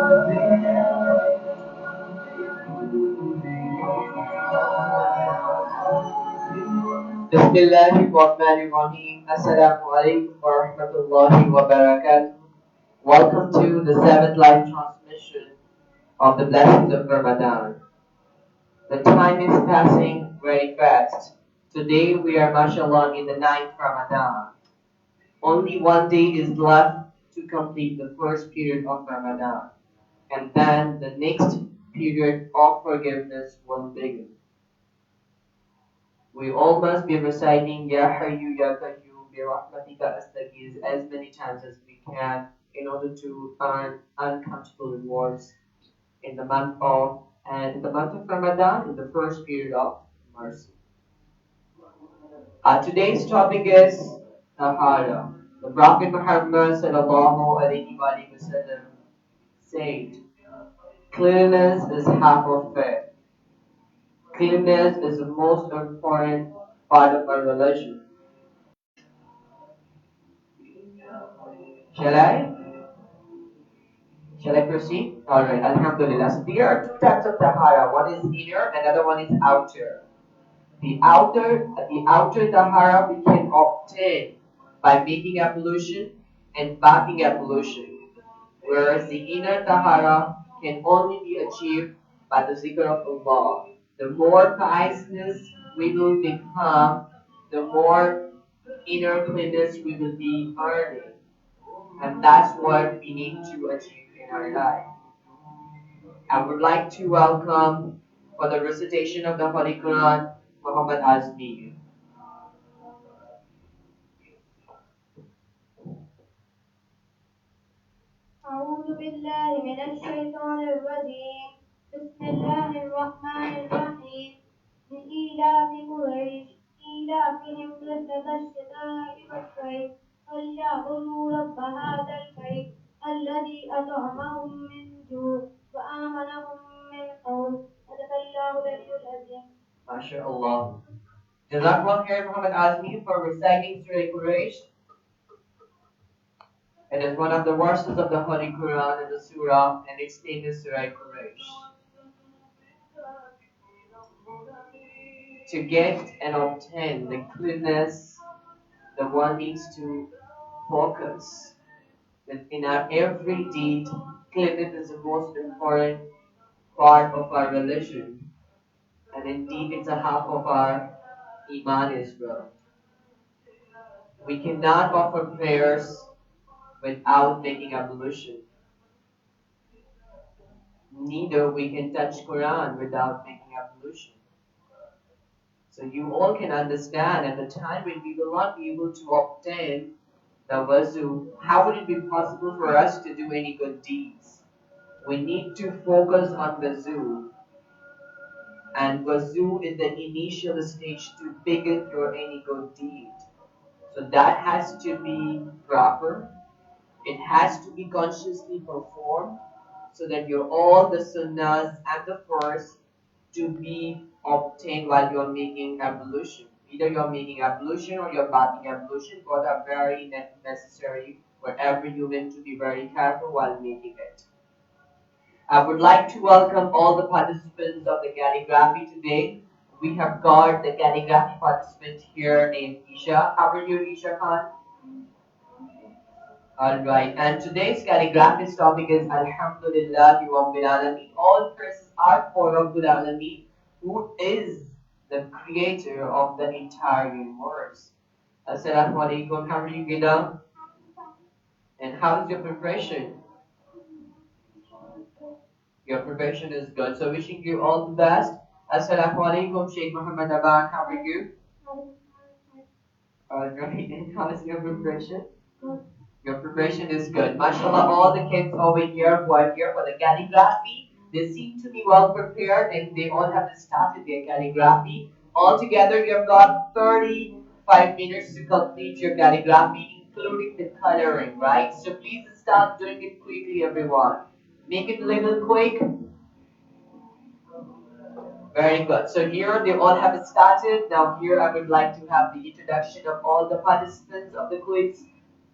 Bismillahirrahmanirrahim. Assalamu alaikum wa rahmatullahi wa barakatuh. Welcome to the seventh live transmission of the blessings of Ramadan. The time is passing very fast. Today we are, mashallah, in the ninth Ramadan. Only one day is left to complete the first period of Ramadan. And then the next period of forgiveness will begin. We all must be reciting Ya Hayyu Ya Qayyum bi Rahmatika Astaghiz as many times as we can in order to earn uncountable rewards in the month of Ramadan, in the first period of mercy. Today's topic is Tahara. The Prophet Muhammad sallallahu alaihi wasallam said, "Cleanliness is half of faith. Cleanliness is the most important part of our religion." Shall I? Shall I proceed? Alright, Alhamdulillah. So there are two types of tahara. One is inner, another one is outer. The outer tahara we can obtain by making ablution and bathing ablution, whereas the inner tahara can only be achieved by the zikr of Allah. The more piousness we will become, the more inner cleanness we will be earning. And that's what we need to achieve in our life. I would like to welcome for the recitation of the Holy Quran, Muhammad Azmi. أعوذ بالله من الشيطان الرجيم بسم الله الرحمن الرحيم لإيلاف قريش إيلافهم رحلة الشتاء والصيف فليعبدوا رب هذا البيت الذي أطعمهم من جوع وآمنهم من خوف صدق الله العلي العظيم. MashaAllah. Jazakallah khair Muhammad Azmi for reciting Surah Quraysh. It is one of the verses of the Holy Quran and the Surah, and its name is Surah Quraysh. To get and obtain the cleanness, the one needs to focus. In our every deed, cleanness is the most important part of our religion, and indeed it's a half of our iman as well. We cannot offer prayers without making ablution. Neither we can touch Quran without making ablution. So you all can understand at the time when we will not be able to obtain the wazu, how would it be possible for us to do any good deeds? We need to focus on wazu, and wazu is the initial stage to begin your any good deed. So that has to be proper. It has to be consciously performed so that your all the sunnahs and the first to be obtained while you're making ablution. Either you're making ablution or you're bathing ablution, both are very necessary for every human to be very careful while making it. I would like to welcome all the participants of the calligraphy today. We have got the calligraphy participant here named Isha. How are you, Isha Khan? Alright, and today's calligraphist topic is Alhamdulillah Rabbil Alameen. All praises are for Rabbil Alameen, who is the creator of the entire universe. Assalamu alaikum, how are you, Gida? And how is your preparation? Your preparation is good, so wishing you all the best. Assalamu alaikum, Sheikh Muhammad Aban, how are you? Alright, and how is your preparation? Your preparation is good. MashaAllah, all the kids over here who are here for the calligraphy, they seem to be well prepared and they all have started their calligraphy. Altogether, you have got 35 minutes to complete your calligraphy, including the coloring, right? So please start doing it quickly, everyone. Make it a little quick. Very good. So here they all have started. Now here I would like to have the introduction of all the participants of the quiz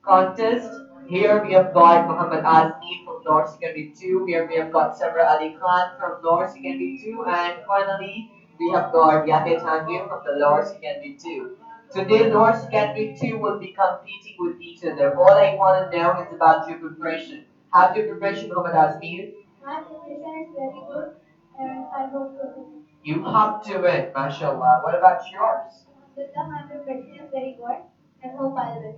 contest. Here we have got Muhammad Azmi from from Lower Secondary 2, where we have got Sabra Ali Khan from Lower Secondary 2, and finally we have got Yahya Tanvir from the Lower Secondary 2. Today, Lower Secondary 2 will be competing with each other. All I want to know is about your preparation. How's your preparation, Muhammad Asmir? My preparation is very good and I hope to win. You have to win, mashallah. What about yours? Alhamdulillah, my preparation is very good and hope I'll win.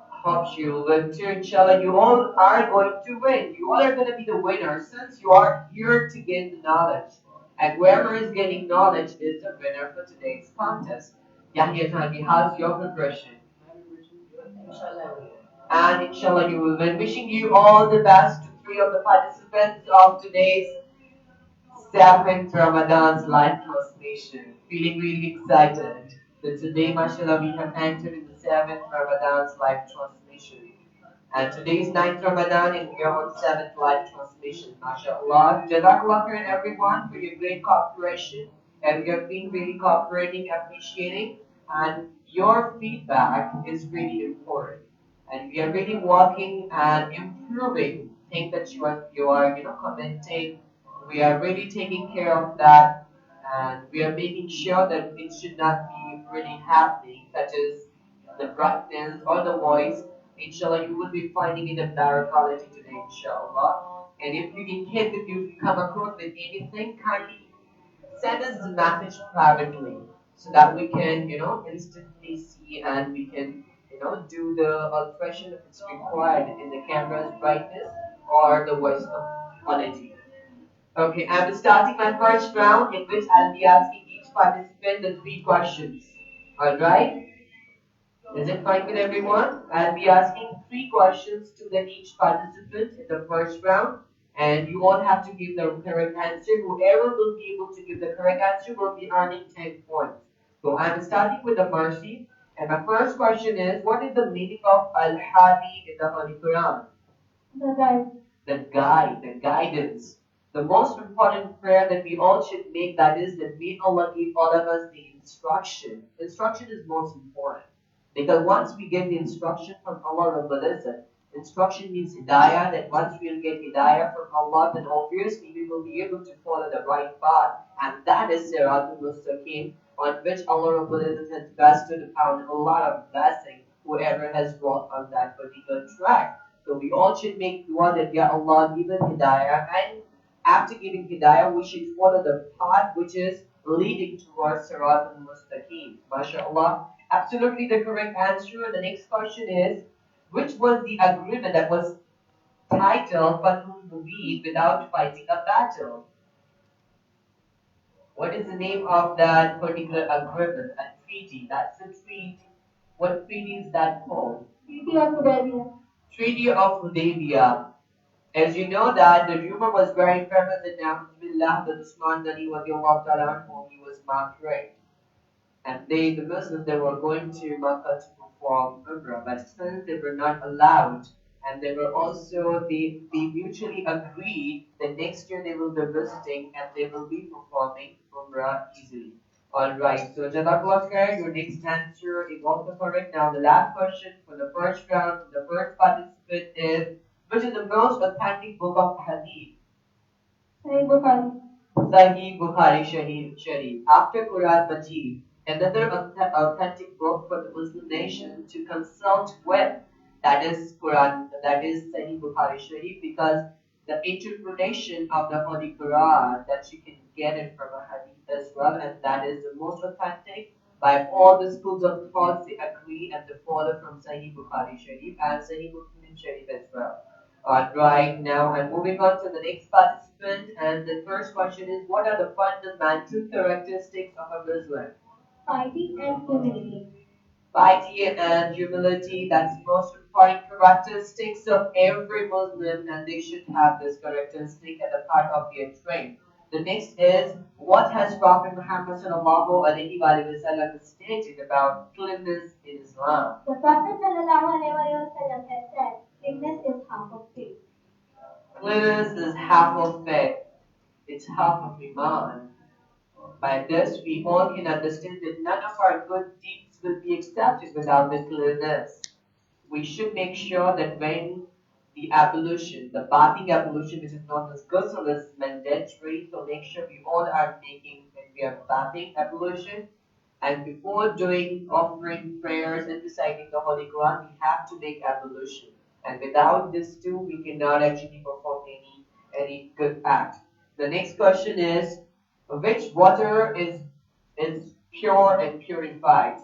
Hope you win too, inshallah. You all are going to win. You all are going to be the winner since you are here to gain the knowledge. And whoever is getting knowledge is the winner for today's contest. Yahya Tanvi, how's your preparation? And inshallah you will win. Wishing you all the best to three of the participants of today's seventh Ramadan's live transmission. Feeling really excited that today, mashallah, we have entered in the seventh Ramadan's live transmission. And today is ninth Ramadan and we are on seventh live transmission. MashaAllah. Jazakallah khairan everyone for your great cooperation. And we have been really cooperating, appreciating, and your feedback is really important. And we are really working and improving things that you are commenting. We are really taking care of that and we are making sure that it should not be really happening, such as the brightness or the voice. Inshallah, you will be finding it a better quality today, inshallah. And if you, in case if you come across with anything, kindly send us the message privately so that we can, instantly see and we can, do the alteration if it's required in the camera's brightness or the voice quality. Okay, I'm starting my first round in which I'll be asking each participant the three questions. Alright? Is it fine with everyone? I'll be asking three questions to each participant in the first round, and you all have to give the correct answer. Whoever will be able to give the correct answer will be earning 10 points. So I'm starting with the Mercy, and my first question is, what is the meaning of Al-Hadi in the Holy Quran? The guide. The guide, the guidance. The most important prayer that we all should make that is that may Allah give all of us the instruction. Instruction is most important. Because once we get the instruction from Allah Rabbul Izzat, instruction means hidayah, that once we'll get hidayah from Allah, then obviously we will be able to follow the right path. And that is Siratul Mustaqim, on which Allah Rabbul Izzat has bestowed upon a lot of blessing whoever has walked on that particular track. So we all should make dua that Ya Allah give us hidayah, and after giving hidayah we should follow the path which is leading towards Siratul Mustaqim. MashaAllah. Absolutely the correct answer. The next question is, which was the agreement that was titled Fathul Mubin without fighting a battle? What is the name of that particular agreement? A treaty. That's a treaty. What treaty is that called? Treaty of Hudaybiyah. Treaty of Hudaybiyah. As you know that the rumor was very famous in Alhamdulillah that Usman Ghani radiallahu ta'ala anhu, he was marked right. And the Muslims, they were going to Makkah to perform Umrah, but since they were not allowed, and they were also, they mutually agreed that next year they will be visiting and they will be performing Umrah easily. Alright, so Jazakallah khair, your next answer is also correct. Now the last question for the first round, the first participant is, which is the most authentic book of Hadith? Sahih Bukhari. Sahih Bukhari Sharif. After Quran Majid, another authentic book for the Muslim nation to consult with, that is Quran, that is Sahih Bukhari Sharif, because the interpretation of the Holy Quran that you can get it from a hadith as well, and that is the most authentic by all the schools of thought. They agree and they follow from Sahih Bukhari Sharif and Sahih Muslim Sharif as well. Alright, now I'm moving on to the next participant, and the first question is, what are the fundamental characteristics of a Muslim? Piety and humility. Piety and humility, that's the most important characteristics of every Muslim, and they should have this characteristic as a part of their trait. The next is, what has Prophet Muhammad sallallahu alaihi wasallam stated about cleanliness in Islam? The Prophet sallallahu alaihi wasallam has said, cleanliness is half of faith. Cleanliness is half of faith. It's half of Iman. By this, we all can understand that none of our good deeds will be accepted without the cleanliness. We should make sure that when the ablution, the bathing ablution, which is known as ghusl, is mandatory. So make sure we all are taking when we are bathing ablution. And before doing offering prayers and reciting the Holy Quran, we have to make ablution. And without this two, we cannot actually perform any good act. The next question is, which water is pure and purified?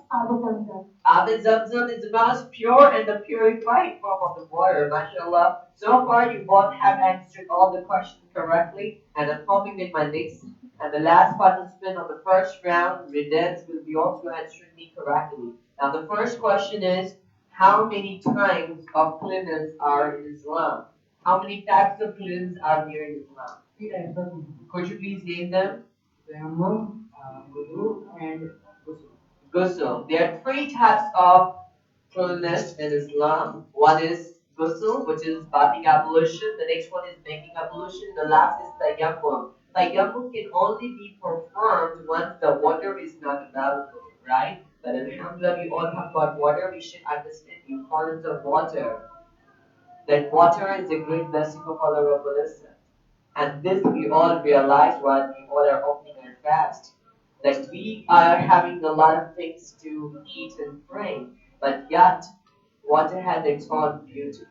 Abid Zamzam is the most pure and the purified form of the water, mashallah. So far, you both have answered all the questions correctly, and I'm hoping that my next and the last participant of the first round, Rides, will be also answering me correctly. Now, the first question is, how many types of cleanse are in Islam? How many types of cleanse are there in Islam? Three types of cleanse. Could you please name them? Tayammum, wudu, and ghusl. There are three types of cleanliness in Islam. One is ghusl, which is bathing ablution. The next one is making ablution. The last is tayammum. Tayammum can only be performed once the water is not available, right? But alhamdulillah, we all have got water. We should understand the importance of water. That water is a great blessing of Allah Rabbul Izzat. And this we all realize while we all are opening our fast. That we are having a lot of things to eat and drink, but yet water has its own beauty,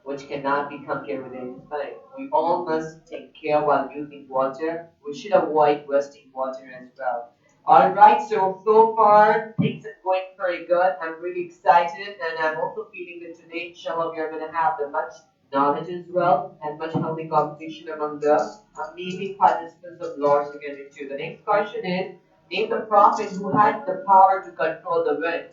which cannot be compared with anything. We all must take care while using water. We should avoid wasting water as well. Alright, so far things are going very good. I'm really excited and I'm also feeling that today, inshallah, we are going to have the much knowledge as well and much healthy competition among the amazing participants of Lord's Secondary 2. The next question is, name the prophet who had the power to control the wind.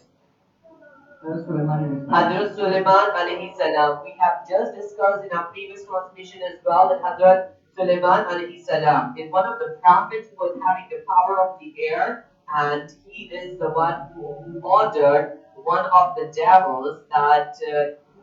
Hazrat Suleiman alayhi salam. We have just discussed in our previous transmission as well that Hazrat Suleiman alayhi salam is one of the prophets who was having the power of the air, and he is the one who ordered one of the devils that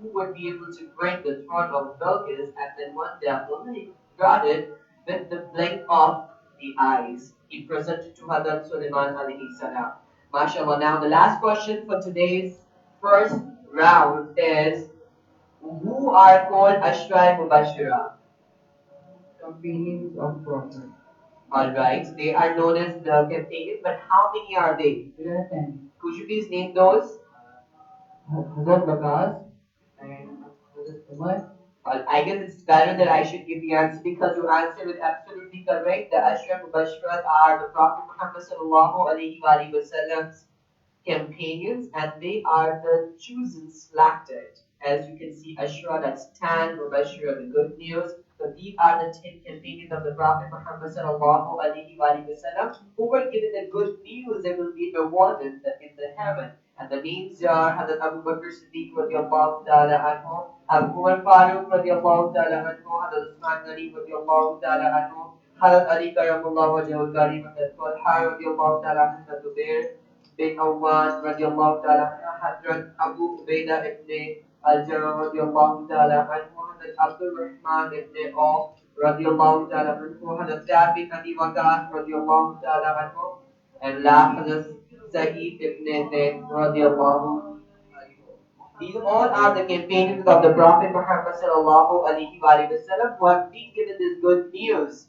who would be able to bring the throne of Bilqis, and then one devil he got it with the blink of the eyes. He presented to Hazrat Suleiman alayhi salam. MashaAllah. Now the last question for today's first round is, who are called Ashrai Mubashira? Companions of Prophet. Alright, they are known as the companions, but how many are they? There are 10. Could you please name those? Hazrat Bakas and Hazrat Umar. Well, I guess it's better that I should give the answer because you answered it absolutely correct. The Ashrai Mubashira are the Prophet Muhammad sallallahu alaihi wasallam companions, and they are the chosen selected. As you can see, Ashra, that's 10, Mubashira, the good news. So these are the 10 companions of the Prophet Muhammad sallallahu alaihi wasallam who were given the good news they will be rewarded in the heaven. And the names are Hazrat Abu Bakr Siddiq radiallahu ta'ala anhu, Abu Umar Farooq radiallahu ta'ala anhu, Hazrat Usman Ghani radiallahu ta'ala anhu, Hazrat Ali karamullahu wajhul karim, Hazrat Talha radiallahu ta'ala anhu, Hazrat Zubair bin Awad radiallahu ta'ala anhu, Hazrat Abu Ubaidah ibn Al-Jarrah radiallahu ta'ala anhu, Hazrat Abdul Rahman ibn Auf radiallahu ta'ala anhu, Hazrat Sa'd bin Abi Waqqas radiallahu ta'ala anhu, and last Hazrat Sa'id ibn Zayd radiallahu. These all are the companions of the Prophet Muhammad sallallahu alaihi wasallam who have been given this good news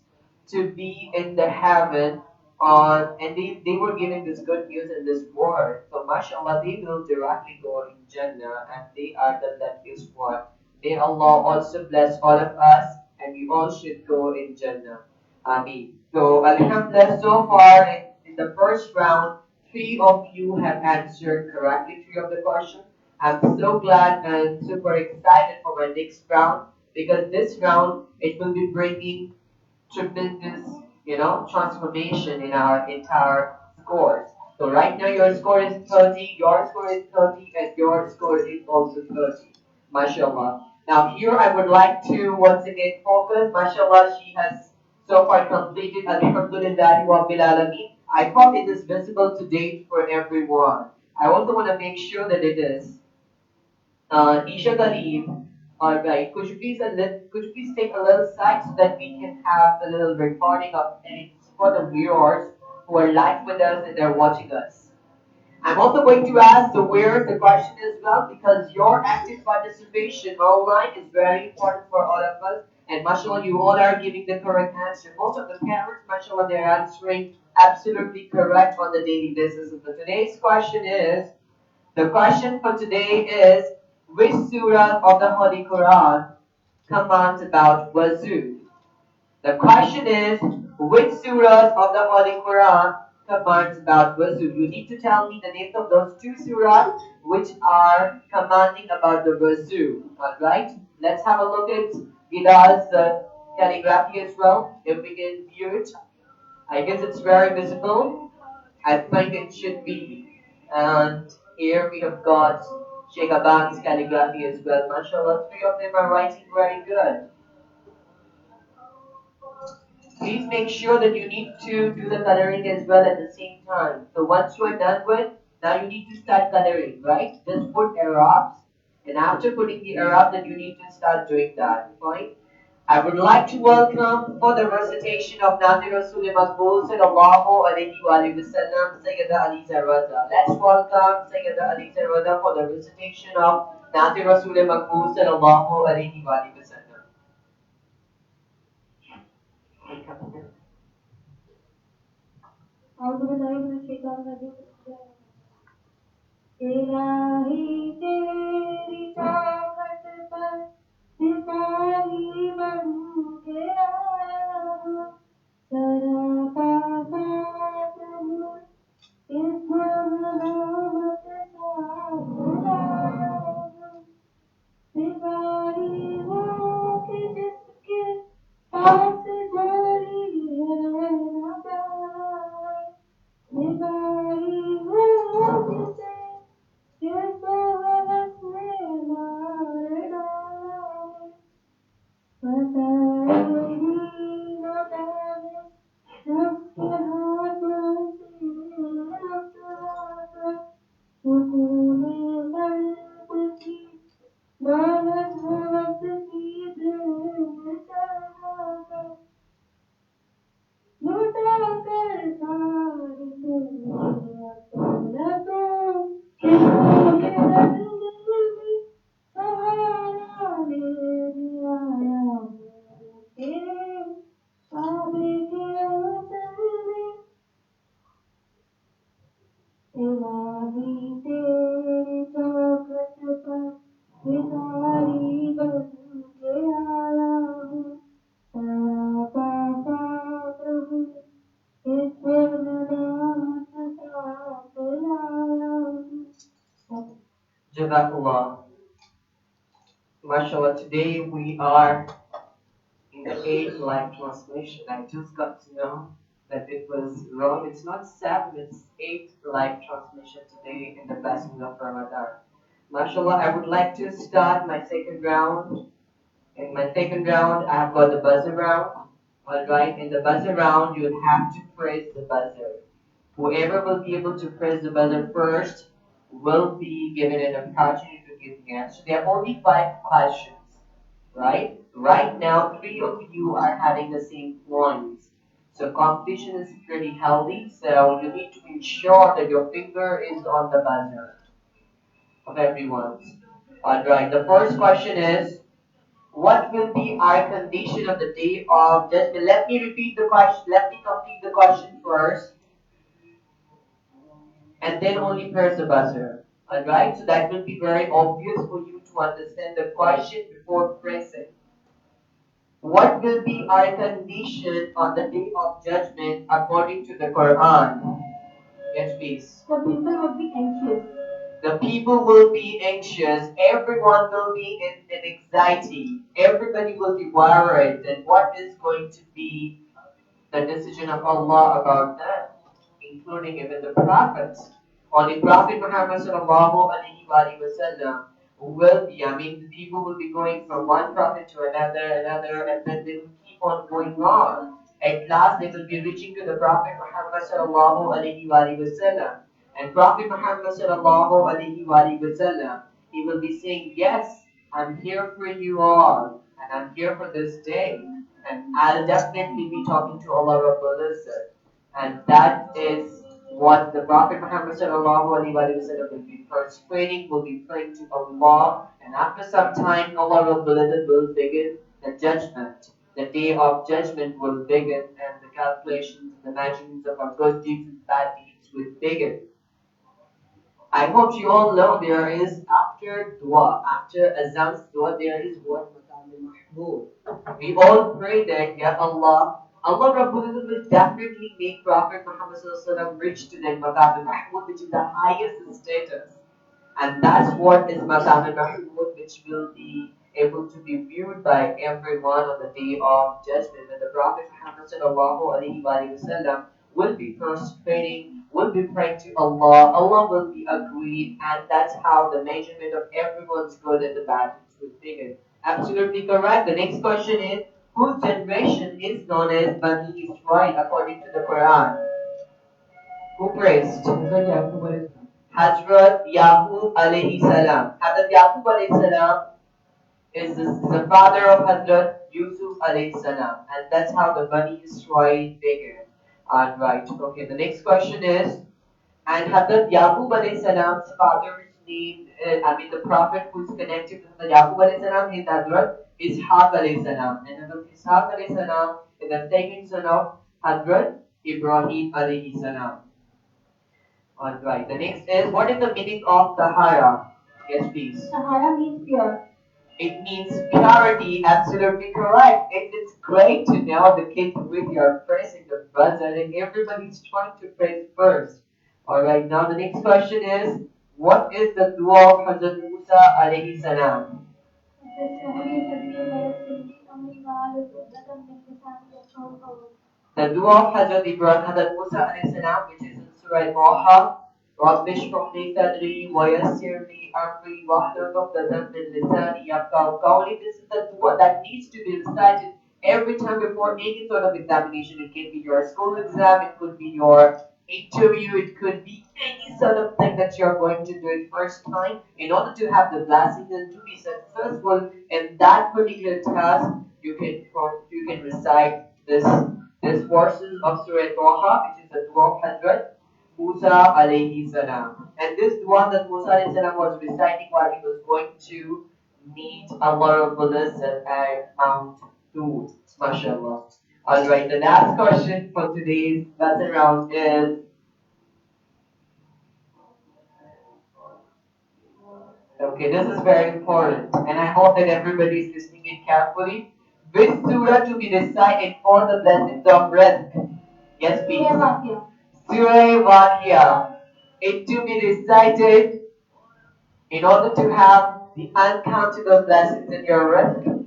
to be in the heaven on, and they were given this good news in this world. So mashallah, they will directly go in Jannah and they are the luckiest one. May Allah also bless all of us and we all should go in Jannah. Ameen. So alhamdulillah, so far in the first round, three of you have answered correctly three of the questions. I'm so glad and super excited for my next round because this round it will be bringing tremendous, transformation in our entire scores. So right now your score is 30, your score is 30, and your score is also 30. MashaAllah. Now here I would like to once again focus. MashaAllah, she has so far completed Alhamdulillah Rabbil Alameen. I hope it is visible to date for everyone. I also want to make sure that it is. Isha Khalid, alright, could you please take a little side so that we can have a little recording of things for the viewers who are live with us and they're watching us. I'm also going to ask the where the question as well because your active participation online is very important for all of us. And mashallah, you all are giving the correct answer. Most of the parents, mashallah, they're answering absolutely correct on the daily basis. So today's question is, the question for today is, which surah of the Holy Quran commands about wuzu? The question is, which surahs of the Holy Quran commands about wuzu? You need to tell me the names of those two surahs which are commanding about the wuzu. Alright? Let's have a look at Gida's calligraphy as well, if we can view it. I guess it's very visible. I think it should be. And here we have got Sheikh Aban's calligraphy as well. MashaAllah, three of them are writing very good. Please make sure that you need to do the coloring as well at the same time. So once you are done with, now you need to start coloring, right? Just put Arabs, and after putting the Arab, then you need to start doing that, fine? I would like to welcome for the recitation of Nati Rasul Maqbool Sallallahu Alaihi Wasallam Sayyida Ali Zarwaza. Let's welcome Sayyida Ali Zarwaza for the recitation of Nati Rasul Maqbool Sallallahu Alaihi Wasallam. इलाही तेरी चाहत पर सिपाही बन के आया हूँ सरापा प्रभु इस मनामत साथ लाया हूँ सिपाही वो कि जिसके पास गोली है न प्यार सिपाही वो जिसे जिसको हवस ने मार डाला पता नहीं लगा है नफ्स के हाथों से लुटवा सुकून कल्ब की दौलत हवस की दिल चढ़ा लुटा कर सारी दुनिया दौलतों के रंग में सहारा ले लिया तेरे काबे के वतन में इलाही तेरी चौखट पर भिखारी बन के आया हूँ सरापा प्रभु इस मनामत साथ लाया हूँ Jazakallah. MashaAllah, today we are in the eighth live translation. I just got to know that it was wrong. It's not seven, it's eighth live translation today in the blessings of Ramadan. MashaAllah, I would like to start my second round. In my second round, I have got the buzzer round. Alright, in the buzzer round, you have to press the buzzer. Whoever will be able to press the buzzer first will be given an opportunity to give the answer. There are only five questions, right? Right now, three of you are having the same points. So competition is pretty healthy, so you need to ensure that your finger is on the buzzer of everyone's. Alright, the first question is, what will be our condition on the day of judgment? Let me repeat the question, let me complete the question first, and then only press the buzzer. Alright, so that will be very obvious for you to understand the question before pressing. What will be our condition on the day of judgment according to the Quran? Yes, please. The people would be anxious. The people will be anxious. Everyone will be in anxiety. Everybody will be worried. And what is going to be the decision of Allah about that, including even the prophets? Only Prophet Muhammad sallallahu alaihi wasallam will be, I mean, the people will be going from one prophet to another, and then they will keep on going on. At last, they will be reaching to the Prophet Muhammad sallallahu alaihi wasallam. And Prophet Muhammad sallallahu alaihi wasallam, he will be saying, yes, I'm here for you all, and I'm here for this day, and I'll definitely be talking to Allah Rabbul Izzat. And that is what the Prophet Muhammad sallallahu alaihi wasallam will be prostrating, will be praying to Allah, and after some time, Allah Rabbul Izzat will begin the judgment. The day of judgment will begin, and the calculations, the measurements of our good deeds and bad deeds will begin. I hope you all know there is after dua, after azan's dua, there is what Maqam al-Mahmud. We all pray that, Ya Allah, Allah Rabbul Izzat will definitely make Prophet Muhammad Sallallahu Alaihi Wasallam reach to that Maqam al-Mahmud, which is the highest status. And that's what is Maqam al-Mahmud, which will be able to be viewed by everyone on the day of judgment. And the Prophet Muhammad sallallahu alaihi wasallam will be prostrating, will be praying to Allah. Allah will be agreed, and that's how the measurement of everyone's good and the bad will begin. Absolutely correct. The next question is, whose generation is known as Bani Israel according to the Quran? Who praised? Hazrat Yaqub alayhi salam. Hazrat Yaqub alayhi salam is the father of Hazrat Yusuf alayhi salam. And that's how the Bani Israel began. Alright, okay, the next question is, and Hazrat Yaqub alayhi salam's father's name, the prophet who's connected to Hazrat Yaqub alayhi salam is Hazrat Ishaq alayhi salam. And Hazrat Ishaq alayhi salam is the second son of Hazrat Ibrahim alayhi salam. Alright, the next is, what is the meaning of Tahara? Yes, please. Sahara means pure. It means purity, absolutely correct. It's great to know the kids with your pressing the buzzer and everybody's trying to press first. Alright, now the next question is, what is the dua of Hazrat Musa alayhi salam? The dua of Hazrat Musa alayhi salam, which is in Surah Taha, رب اشرح لي صدري ويسر لي أمري واحلل عقدة من لساني يفقهوا قولي. This is the dua that needs to be recited every time before any sort of examination. It can be your school exam, it could be your interview, it could be any sort of thing that you're going to do it first time. In order to have the blessing and to be successful in that particular task, you can recite this verses of Surah Taha, which is the dua of Hazrat Musa alayhi salam. And this dua that Musa alayhi salam was reciting while he was going to meet Allah Rabbul Izzat at Mount Tur. MashaAllah. Alright, the last question for today's lesson round is, okay, this is very important, and I hope that everybody is listening in carefully. Which surah to be recited for the blessings of rizq? Yes, please. Surah Waqiah. It to be recited in order to have the uncountable blessings in your rizq.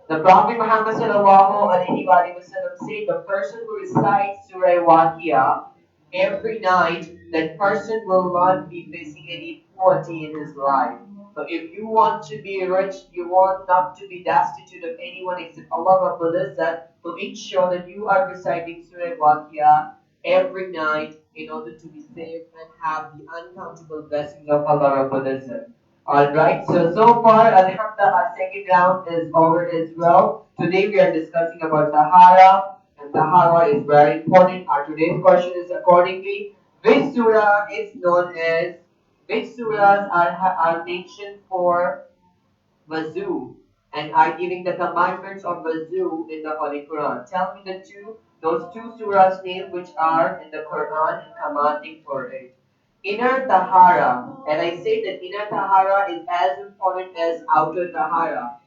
The Prophet Muhammad sallallahu alaihi wasallam said the person who recites Surah Waqiah every night, that person will not be facing any poverty in his life. So if you want to be rich, you want not to be destitute of anyone except Allah Rabbul Izzat, so ensure that you are reciting Surah Waqiah every night in order to be safe and have the uncountable blessings of Allah Rabbul Izzat. Alright, so far, Alhamdulillah, our second round is over as well. Today we are discussing about Tahara, and Tahara is very important. Our today's question is accordingly, which surah is known as, which surahs are mentioned for Wazoo and are giving the commandments of Wazoo in the Holy Quran? Tell me those two surahs name which are in the Quran and commanding for it. Inner Tahara, and I say that inner Tahara is as important as outer Tahara.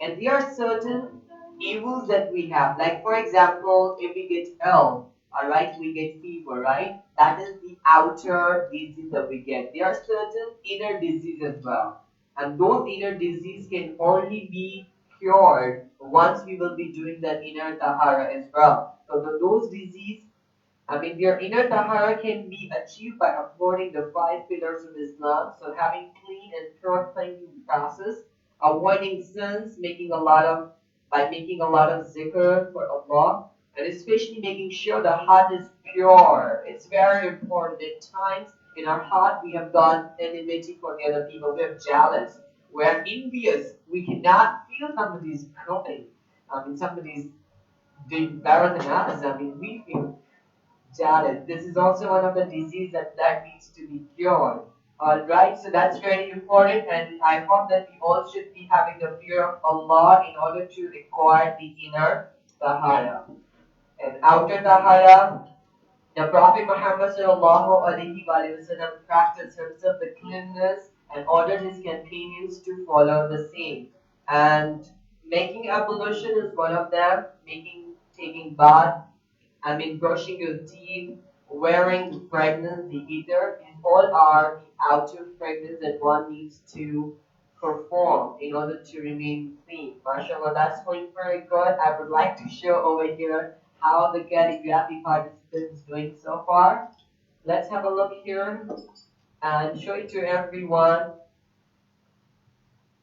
And there are certain evils that we have. Like for example, if we get ill, alright, we get fever, right? That is the outer disease that we get. There are certain inner disease as well. And those inner disease can only be cured once we will be doing that inner tahara as well. So those disease, their inner tahara can be achieved by upholding the five pillars of Islam. So having clean and pure cleansing process, avoiding sins, making a lot of zikr for Allah, and especially making sure the heart is pure. It's very important. At times in our heart we have got enmity for the other people. We're jealous. We're envious. We cannot feel somebody's growing. Somebody's doing better than us. We feel Janet, this is also one of the diseases that needs to be cured. Alright, so that's very important, and I hope that we all should be having the fear of Allah in order to acquire the inner Tahara. And outer Tahara, the Prophet Muhammad sallallahu alaihi wasallam practiced himself the cleanliness and ordered his companions to follow the same. And making ablution is one of them. Taking bath, brushing your teeth, wearing the fragrance, the ether, these all are the outer fragrance that one needs to perform in order to remain clean. MashaAllah, that's going very good. I would like to show over here how the calligraphy participant is doing so far. Let's have a look here and show it to everyone.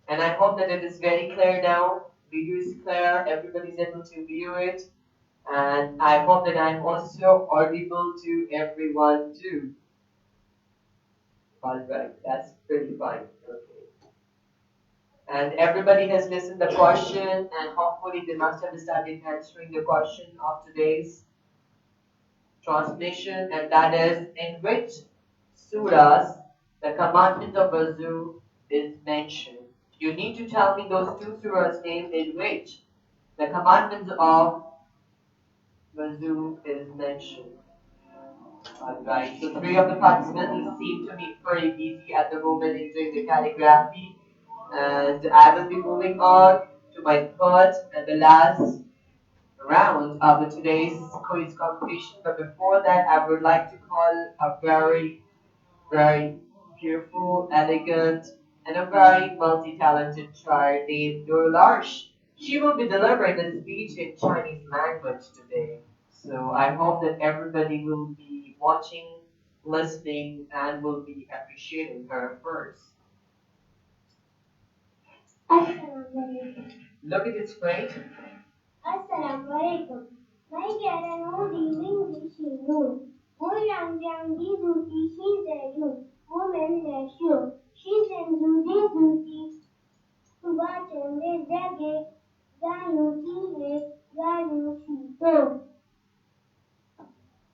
And I hope that it is very clear now. Video is clear, everybody's able to view it. And I hope that I'm also audible to everyone too. Alright, that's pretty fine. Okay. And everybody has listened the question, and hopefully they must have started answering the question of today's transmission, and that is, in which surahs the commandment of wuzu is mentioned. You need to tell me those two surahs names in which the commandment of wuzu is mentioned. Alright, so three of the participants seem to be pretty busy at the moment in doing the calligraphy, and I will be moving on to my third and the last round of today's quiz competition. But before that, I would like to call a very beautiful, elegant, and a very multi-talented child named Nurlarsh. She will be delivering a speech in Chinese language today. So I hope that everybody will be watching, listening, and will be appreciating her first. Assalamualaikum. Look at this screen. Assalamualaikum. My Garanu Diving Vishinu. Wo Yang Yang Di Zuti Shi Zayu. Wo Men Reshu. Shi Zen Zudi Zuti. Suba Chende Zage. Zayu Ki He. Zayu Shi To.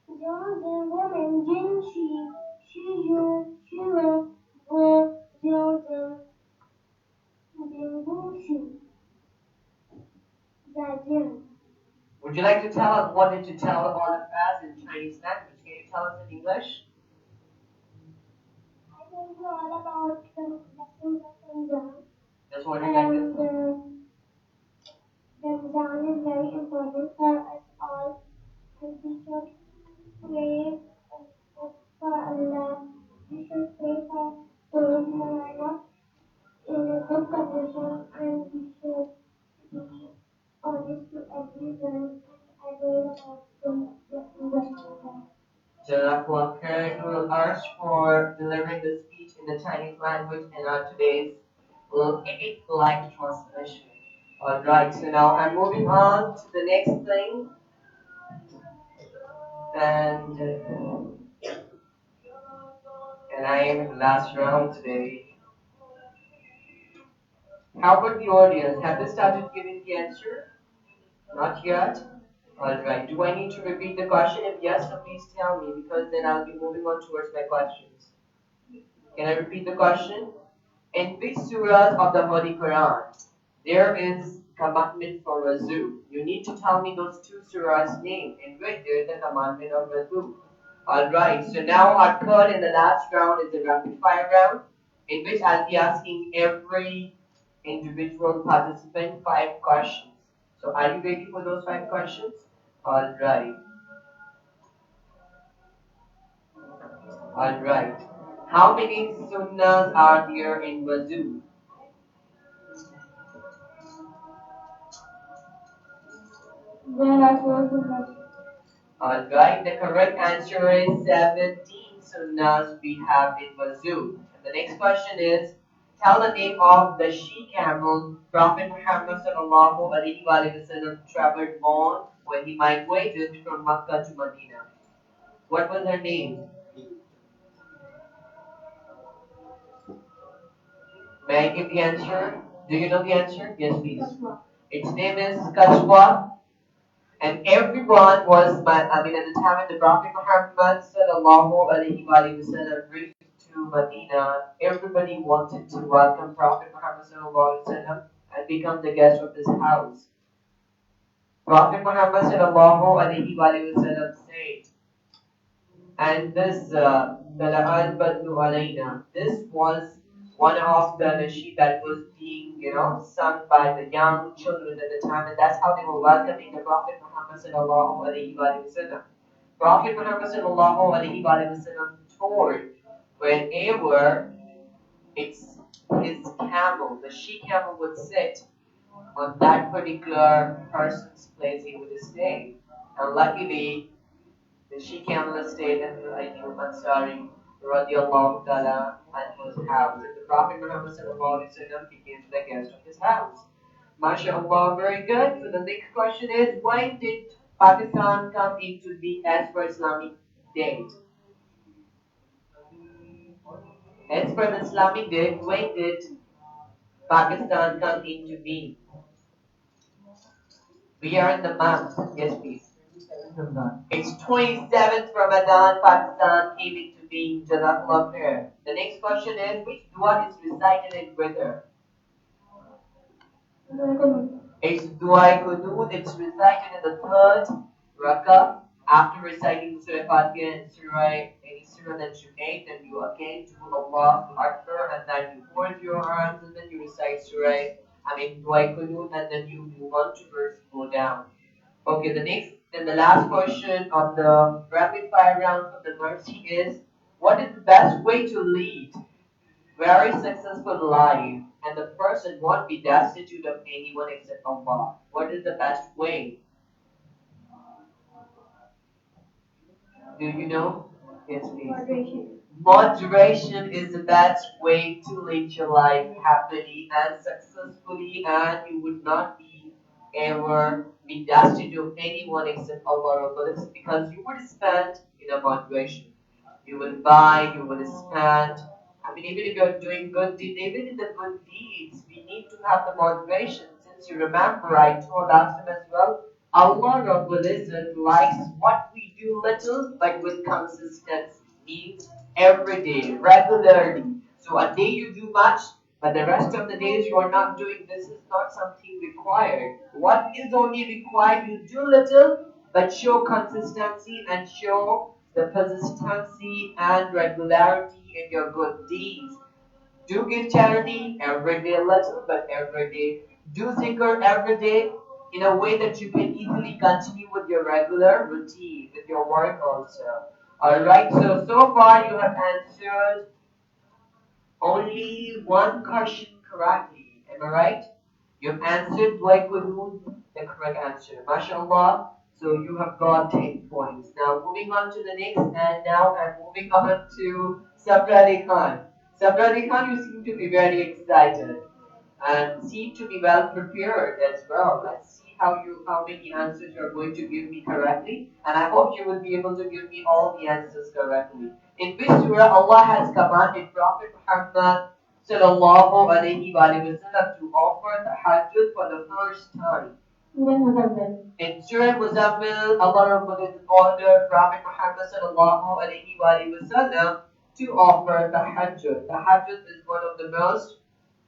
Zhou Zen Woman Jin Shi. Shi Yu. Shi Wu. Wo Zhou Zen. Jin Bu Shi. Zaijian. Would you like to tell us what did you tell all of us in Chinese language? Can you tell us in English? I told you all about the blessings of Ramadan. That's what you'd like And to Ramadan is very important for us all. And we should pray for Allah. We should pray for those who are not in a good condition. And we should be honest to everyone. And I told about the blessings of Ramadan. Jazakallah khairan, Nurul Arsh, for delivering the speech in the Chinese language in our today's live translation. Alright, so now I'm moving on to the next thing. And I am in the last round today. How about the audience? Have they started giving the answer? Not yet? Alright, do I need to repeat the question? If yes, so please tell me, because then I'll be moving on towards my questions. Can I repeat the question? In which surahs of the Holy Quran there is commandment for wuzu? You need to tell me those two surahs' name in which there is the commandment of wuzu. Alright, so now our third and the last round is the rapid fire round, in which I'll be asking every individual participant 5 questions. So are you ready for those 5 questions? Alright. Alright. How many sunnahs are there in wuzu? There are four sunnahs. Alright, the correct answer is 17 sunnahs we have in wuzu. And the next question is, tell the name of the she-camel Prophet Muhammad sallallahu alaihi wasallam traveled on when he migrated from Makkah to Medina. What was her name? May I give the answer? Do you know the answer? Yes, please. Its name is Kachwa. And everyone was, I mean, at the time when the Prophet Muhammad sallallahu alaihi wasallam reached to Medina, everybody wanted to welcome Prophet Muhammad sallallahu alaihi wasallam and become the guest of his house. Prophet Muhammad sallallahu alaihi wasallam said, and this Tala'al Badru Alayna, this was one of the nasheed that was being, sung by the young children at the time, and that's how they were welcoming the Prophet Muhammad sallallahu alaihi wasallam. Prophet Muhammad sallallahu alaihi wasallam told whenever it's his camel, the she camel would sit on that particular person's place he would stay. And luckily, the she camel stayed in Ayyub Ansari radiallahu ta'ala anhu's house. And the Prophet Muhammad sallallahu alaihi wasallam became the guest of his house. MashaAllah, very good. So the next question is, when did Pakistan come into being as per Islamic date? As per the Islamic date, when did Pakistan come into being? We are in the month. Yes, please. It's 27th Ramadan, Pakistan came into being. Jazakallah khair. The next question is, which dua is recited in witr? It's dua qunut. It's recited in the third rakah after reciting Surah Fatiha and Surah, any surah that you made, then you again do Allahu Akbar, and then you fold your arms, and then you recite dua qunut, and then you move on to verse, go down. Okay, the next and the last question of the rapid fire round of the mercy is, what is the best way to lead very successful life and the person won't be destitute of anyone except Allah? What is the best way? Do you know? Yes, please. Moderation. Moderation is the best way to lead your life happily and successfully, and you would not be ever be destitute of anyone except Allah Rabbul Alamin, because you would spend in a moderation. You will buy, you will spend. I mean, even if you're doing good deeds, even in the good deeds, we need to have the moderation. Since you remember, I told last time as well, Allah Rabbul Izzat likes what we do little but with consistency. Means every day, regularly. So a day you do much, but the rest of the days you are not doing. This is not something required. What is only required? You do little, but show consistency and show the persistency and regularity in your good deeds. Do give charity every day, little, but every day. Do zikr every day in a way that you can easily continue with your regular routine, with your work also. Alright, so far you have answered only one question correctly. Am I right? You've answered like Wahud, the correct answer. MashaAllah. So you have got 10 points. Now moving on to the next, and now I'm moving on to Sabra Ali Khan. Sabra Ali Khan, you seem to be very excited and seem to be well prepared as well. Let's see how many answers you're going to give me correctly, and I hope you will be able to give me all the answers correctly. In which surah Allah has commanded Prophet Muhammad sallallahu alaihi wasallam to offer the Hajj for the first time? In Surah Muzammil, Allah Rabbul ordered Prophet Muhammad sallallahu alaihi wasallam to offer the Hajj. The Hajj is one of the most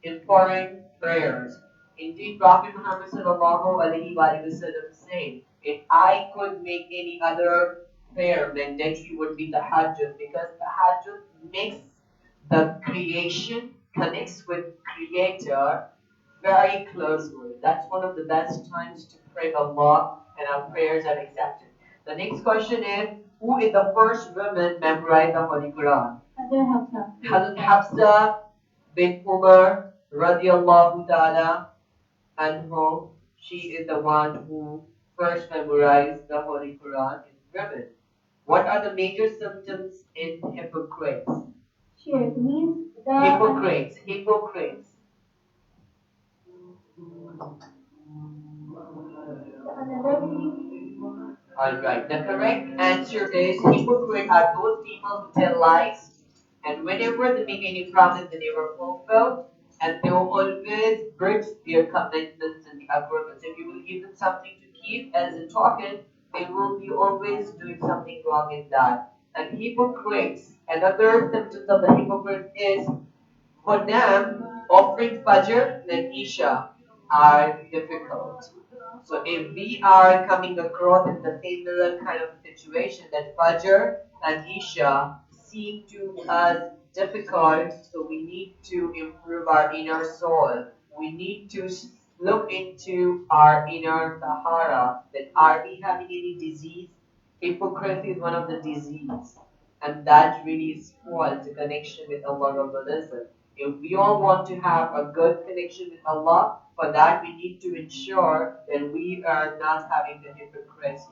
important prayers. Indeed, Prophet Muhammad sallallahu alaihi wasallam said, if I could make any other prayer, then mandatory would be the Hajj, because the Hajj makes the creation connects with Creator very closely. That's one of the best times to pray Allah, and our prayers are accepted. The next question is, who is the first woman memorized the Holy Quran? Hazrat Hafsa bin Umar radiallahu ta'ala anhu. She is the one who first memorized the Holy Quran in women. What are the major symptoms in hypocrites? Sure, means the hypocrites. Alright, the correct answer is hypocrite are those people who tell lies, and whenever they make any promise they never fulfill, and they will always break their commitments and the agreements. If you will give them something to receive as a token, they will be always doing something wrong in that. And hypocrites, another symptom of the hypocrite is for them, offering Fajr and Isha are difficult. So if we are coming across in the similar kind of situation that Fajr and Isha seem to us difficult, so we need to improve our inner soul. We need to look into our inner Sahara, that are we having any disease? Hypocrisy is one of the diseases, and that really spoils the connection with Allah Rabbul Izzat. If we all want to have a good connection with Allah, for that we need to ensure that we are not having the hypocrisy.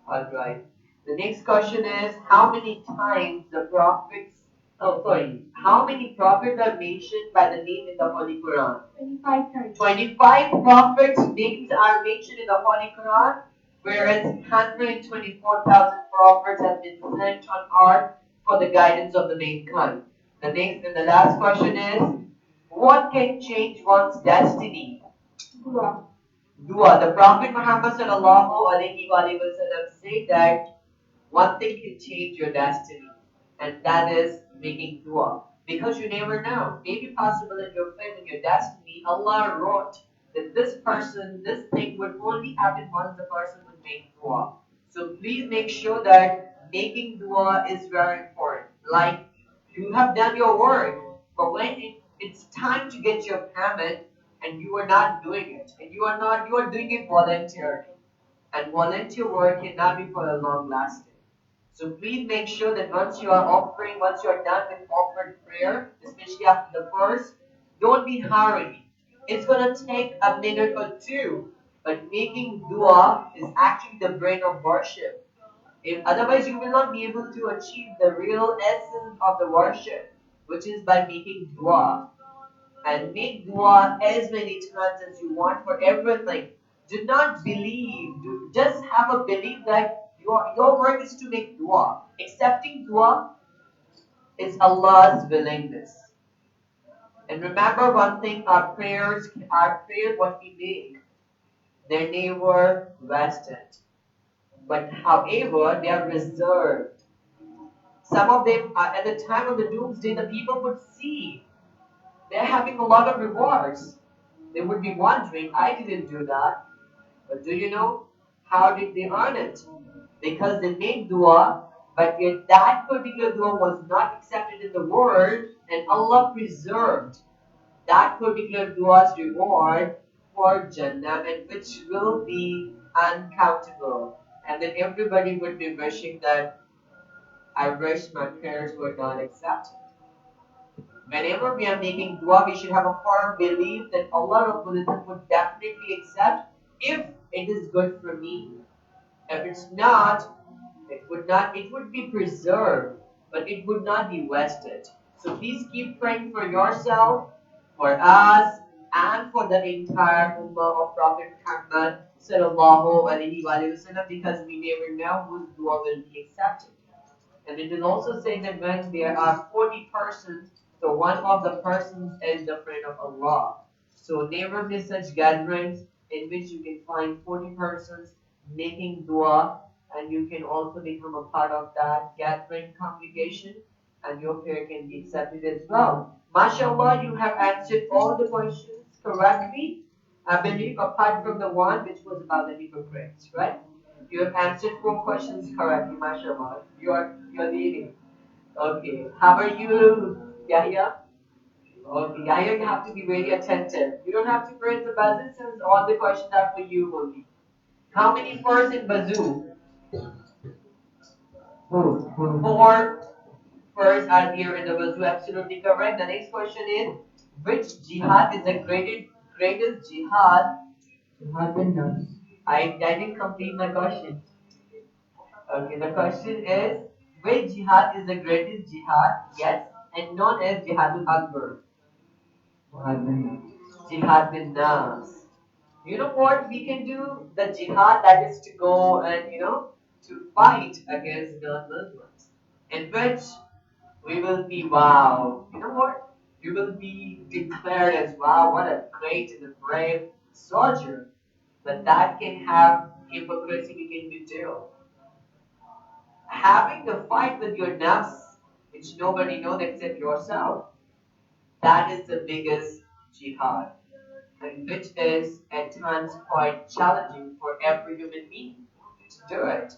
Alright. The next question is how many times the prophets, how many prophets are mentioned by the name in the Holy Quran? 25 times. 25 prophets' names are mentioned in the Holy Quran, whereas 124,000 prophets have been sent on earth for the guidance of the mankind. The next and the last question is, what can change one's destiny? Dua. Dua. The Prophet Muhammad sallallahu alaihi wasallam said that one thing can change your destiny, and that is making dua. Because you never know. Maybe possible in your fate and your destiny, Allah wrote that this person, this thing would only happen once the person would make dua. So please make sure that making dua is very important. Like you have done your work, but when it's time to get your payment and you are not doing it, and you are doing it voluntarily. And volunteer work cannot be for a long lasting. So please make sure that once you are done with offered prayer, especially after the first, don't be hurried. It's gonna take a minute or two, but making dua is actually the brain of worship. If otherwise you will not be able to achieve the real essence of the worship, which is by making dua. And make dua as many times as you want for everything. Do not believe, just have a belief that your work is to make dua. Accepting dua is Allah's willingness. And remember one thing, our prayers what we make, they're never wasted. But however, they are reserved. Some of them, at the time of the doomsday, the people would see they're having a lot of rewards. They would be wondering, I didn't do that. But do you know how did they earn it? Because they made dua, but yet that particular dua was not accepted in the world, and Allah preserved that particular dua's reward for Jannah, and which will be uncountable. And then everybody would be wishing that I wish my prayers were not accepted. Whenever we are making dua, we should have a firm belief that Allah Rabbul Izzat would definitely accept if it is good for me. If it's not, it would be preserved, but it would not be wasted. So please keep praying for yourself, for us, and for the entire Ummah of Prophet Muhammad sallallahu alaihi wasallam, because we never know whose dua will be accepted. And it is also said that when there are 40 persons, so one of the persons is the friend of Allah. So never miss such gatherings in which you can find 40 persons making dua, and you can also become a part of that gathering congregation, and your prayer can be accepted as well. MashaAllah, you have answered all the questions correctly. I believe apart from the one which was about the hypocrites, right? You have answered 4 questions correctly, mashallah. You're leading. Okay. How are you, Yahya? Okay, Yahya, you have to be very attentive. You don't have to press the buzzer since all the questions are for you only. How many furs in Bazoo? Four furs are here in the Bazoo. Absolutely correct. The next question is, which jihad is the greatest jihad? I didn't complete my question. Okay, the question is, which jihad is the greatest jihad? Yes, and known as Jihadul Akbar. Jihad bin Nas. You know what we can do? The jihad that is to go and to fight against the Muslims, in which we will be wow. You know what? You will be declared as wow. What a great and a brave soldier. But that can have hypocrisy we can do. Having the fight with your nafs, which nobody knows except yourself, that is the biggest jihad, and which is at times quite challenging for every human being to do it.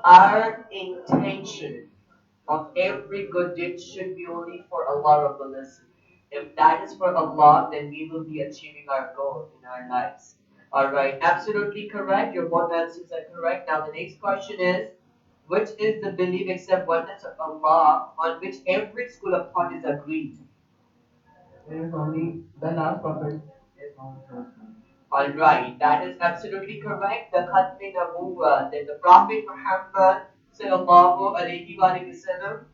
Our intention of every good deed should be only for Allah Rabbul Alamin. If that is for Allah, then we will be achieving our goal in our lives. Alright, absolutely correct. Your both answers are correct. Now the next question is, which is the belief except oneness of Allah on which every school of thought is agreed? There is only the last prophet is Muhammad. Alright, that is absolutely correct. The Khatmi Nabuwa, that the Prophet Muhammad sallallahu alayhi wa sallam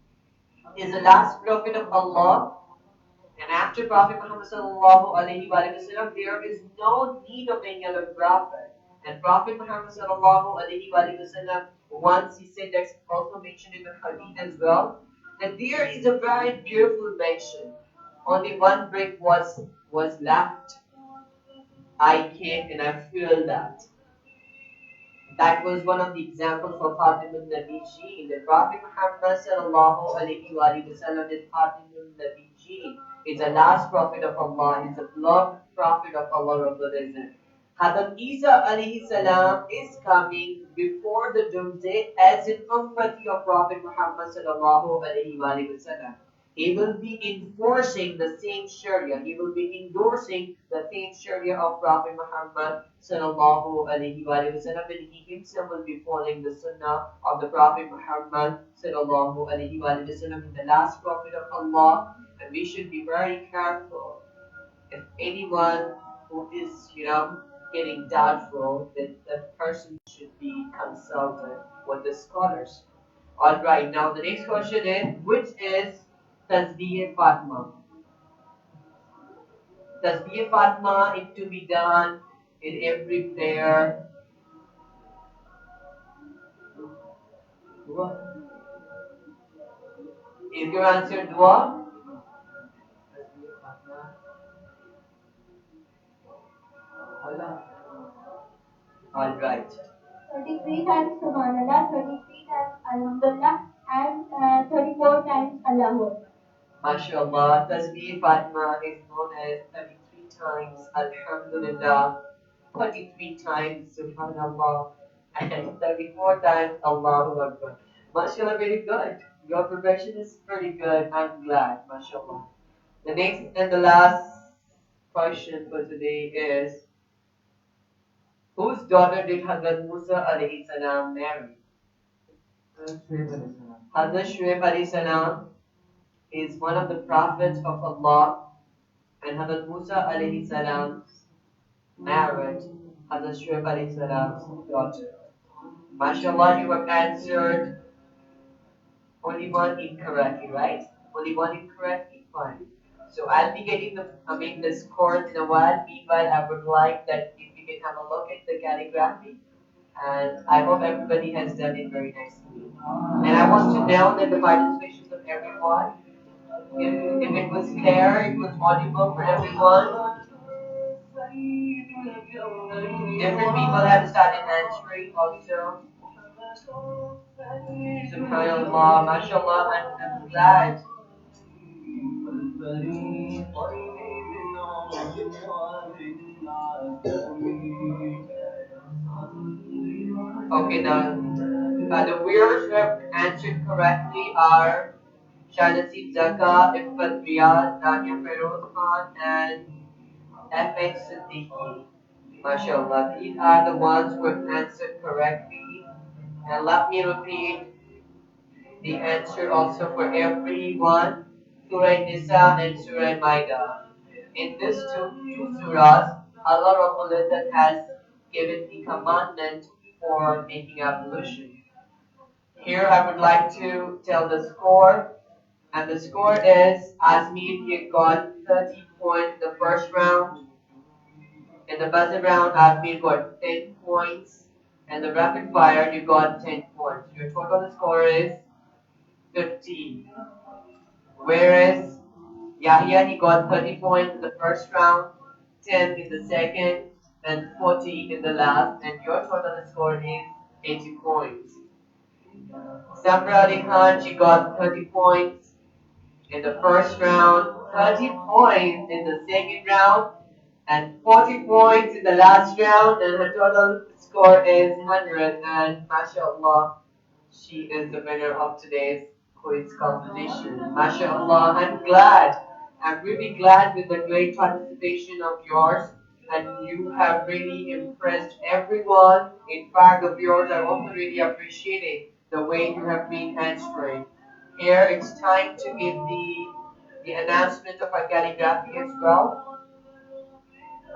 is the last prophet of Allah, and after Prophet Muhammad sallallahu alaihi wasallam, there is no need of any other prophet. And Prophet Muhammad sallallahu alaihi wasallam, once he said, that's also mentioned in the Hadith as well, that there is a very beautiful mention. Only one brick was left. I came and I feel that. That was one of the examples for Fatimul Nabiji. The Prophet Muhammad sallallahu alayhi wa sallam is Fatimul Nabiji. Is the last prophet of Allah. Is the beloved prophet of Allah Rabbul Izzat. Hadam Isa alayhi salam is coming before the doomsday as an ummati of Prophet Muhammad sallallahu alayhi wa sallam. He will be enforcing the same Sharia. He will be endorsing the same Sharia of Prophet Muhammad sallallahu alaihi wasallam, and he himself will be following the Sunnah of the Prophet Muhammad sallallahu alaihi wasallam, the last Prophet of Allah. And we should be very careful. If anyone who is, getting doubtful, then that person should be consulted with the scholars. All right. Now the next question is, which is Tasbih Fatma? Tasbih Fatma is to be done in every prayer. Is your answer dua? Tasbih Fatma. All right. 33 times Subhanallah, 33 times Alhamdulillah, and 34 times Allahu Akbar. MashaAllah, Tasbih Fatma is known as 33 times Alhamdulillah, 33 times Subhanallah, and 34 times Allahu Akbar. MashaAllah, very good. Your profession is pretty good. I'm glad, MashaAllah. The next and the last question for today is, whose daughter did Hazrat Musa alayhi salam marry? Hazrat Shuaib alayhi salam is one of the prophets of Allah, and Hazrat Musa alayhi salam married Hazrat Shuaib alayhi salam's daughter. MashaAllah, you have answered only one incorrectly, right? Only one incorrectly? Fine. So I'll be getting the scores in a while. Meanwhile, I would like that if we can have a look at the calligraphy, and I hope everybody has done it very nicely. And I want to know that the participations of everyone, if it was clear, it was audible for everyone. Different people have started answering also. Subhanallah, mashallah, I'm glad. Okay, now the viewers who have answered correctly are Shanasid Zaka, Ifat Riyad, Dania Feroz Khan, and FX Siddiqui. MashaAllah, these are the ones who have answered correctly. And let me repeat the answer also for everyone. Surah Nisa and Surah Maida. In these two surahs, Allah Rabbul Izzat has given the commandment for making ablution. Here I would like to tell the score, and the score is Asmir, you got 30 points in the first round. In the buzzer round, Asmir got 10 points, and the rapid fire, you got 10 points. Your total score is 15. Whereas Yahya, he got 30 points in the first round, 10 in the second, and 40 in the last, and your total score is 80 points. Samra Ali Khan, she got 30 points in the first round, 30 points in the second round, and 40 points in the last round, and her total score is 100. And mashallah, she is the winner of today's quiz competition. MashaAllah, I'm glad. I'm really glad with the great participation of yours. And you have really impressed everyone. In fact, the viewers are also really appreciating the way you have been answering. Here, it's time to give the announcement of our calligraphy as well.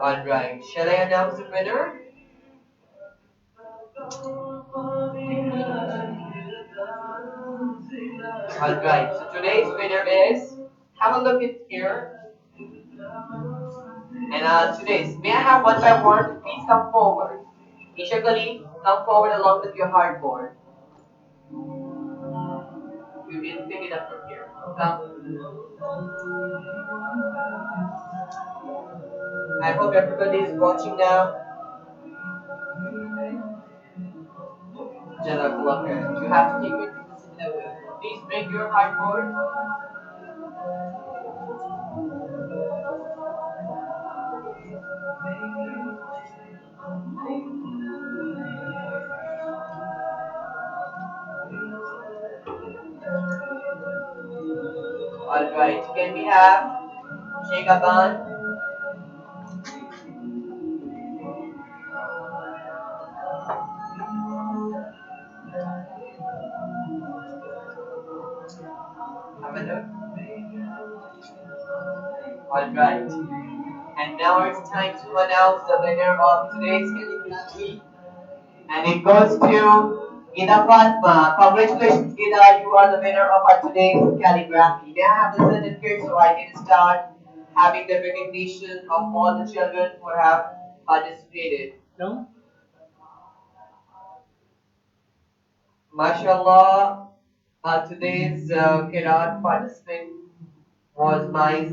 Alright, shall I announce the winner? Alright, so today's winner is, have a look at here. And today's, may I have one by one? Please come forward. Isha Kali, come forward along with your hardboard. We will pick it up from here. Come. I hope everybody is watching now. Jazakallah khair. You have to take it in a similar way. Please bring your hardboard. Alright, can we have Sheikh Aban? Have a look. Alright. And now it's time to announce the winner of today's calligraphy. And it goes to Ida Fatma. Congratulations, Ida. You are the winner of our today's calligraphy. May I have the certificate so I can start having the recognition of all the children who have participated? No. MashaAllah, today's Kirat participant was my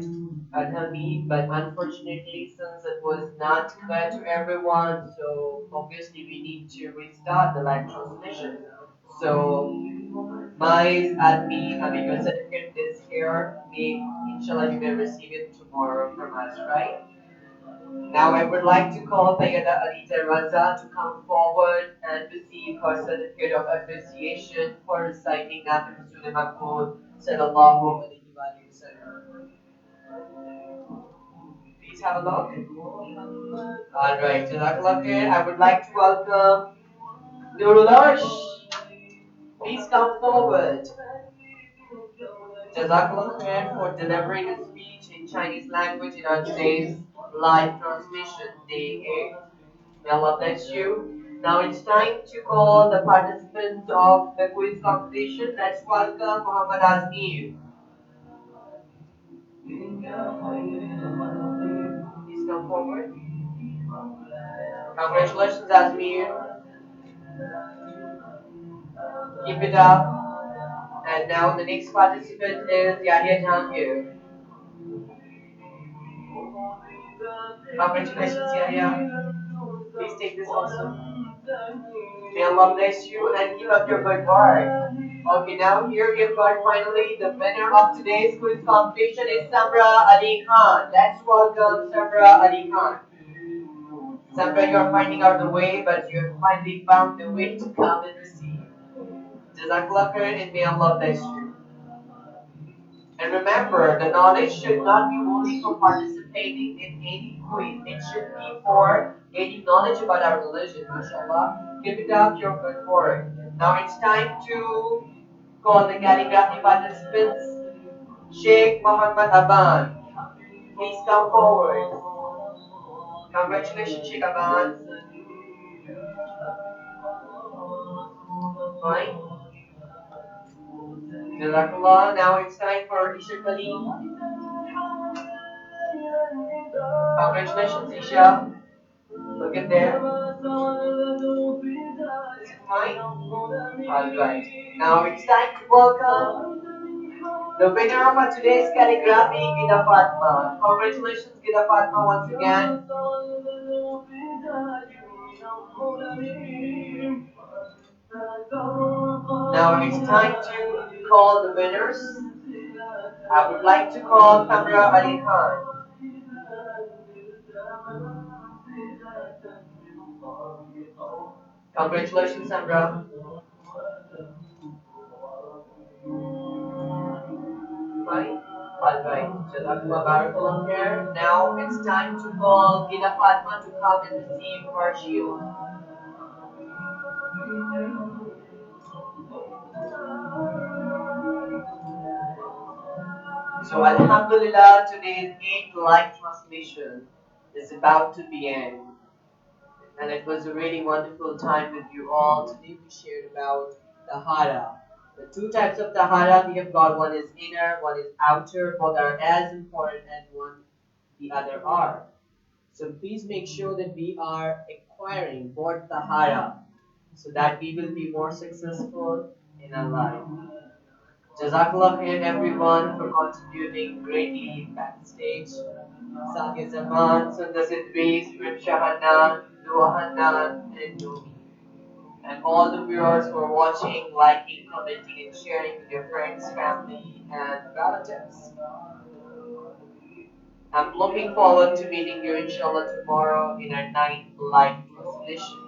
Hamid, but unfortunately, since it was not clear to everyone, so obviously we need to restart the live transmission. So, my admin, I mean, your certificate is here. Inshallah, you will receive it tomorrow from us, right? Now, I would like to call Sayyida Alita Raza to come forward and receive her certificate of appreciation for reciting Nafi Rasul Mahmoud Sallallahu Alaihi Wasallam. Please have a look. Alright, Jazakallah khair. I would like to welcome Nurul Arsh. Please come forward. Jazakallah khair for delivering a speech in Chinese language in our today's live transmission, day 8. May Allah bless you. Now it's time to call the participants of the quiz competition. Let's welcome Muhammad Azmir. Please come forward. Congratulations, Azmir. Keep it up. And now the next participant is Yahya Jahangir. Congratulations, Yahya. Please take this also. May Allah bless you and keep up your good work. Okay, now here we've got finally the winner of today's quiz competition is Samra Ali Khan. Let's welcome Samra Ali Khan. Samra, you're finding out the way, but you have finally found the way to come and receive. Jazakallah khair and may Allah bless you. And remember, the knowledge should not be only for participating in any quiz. It should be for gaining knowledge about our religion, mashallah. Keep it up, your good work. Now it's time to call the calligraphy participants. Sheikh Muhammad Aban, please come forward. Congratulations, Sheikh Aban. Fine. Jazakallah. Now it's time for Isha Khalil. Congratulations, Isha. Look at there. Is it fine? Alright. Now it's time to welcome the winner of our today's calligraphy, Gida Fatma. Congratulations, Gida Fatma, once again. Now it's time to call the winners. I would like to call Kamra Ali Khan. Congratulations, Samra. Right? Alright, Jazakallah Barakallah here. Now it's time to call Gida Fatma to come and receive her shield. So Alhamdulillah, today's Eid live transmission is about to begin. And it was a really wonderful time with you all. Today we shared about Tahara. The two types of Tahara we have got, one is inner, one is outer. Both are as important as one the other are. So please make sure that we are acquiring both Tahara so that we will be more successful in our life. Jazakallah khair everyone for contributing greatly backstage. Sadia Zaman, Sundar Sidri, Script Shahanan, Dua Hanan, and Nomi. And all the viewers who are watching, liking, commenting, and sharing with your friends, family, and relatives. I'm looking forward to meeting you inshallah tomorrow in our ninth live transmission.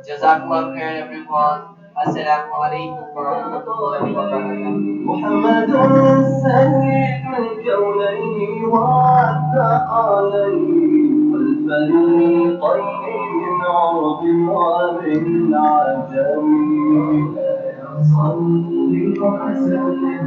Jazakallah khair everyone. Assalamu alaikum warahmatullahi wabarakatuh. محمد سيد الكونين والثقلين والفريقين من عرب ومن عجم صل وسلم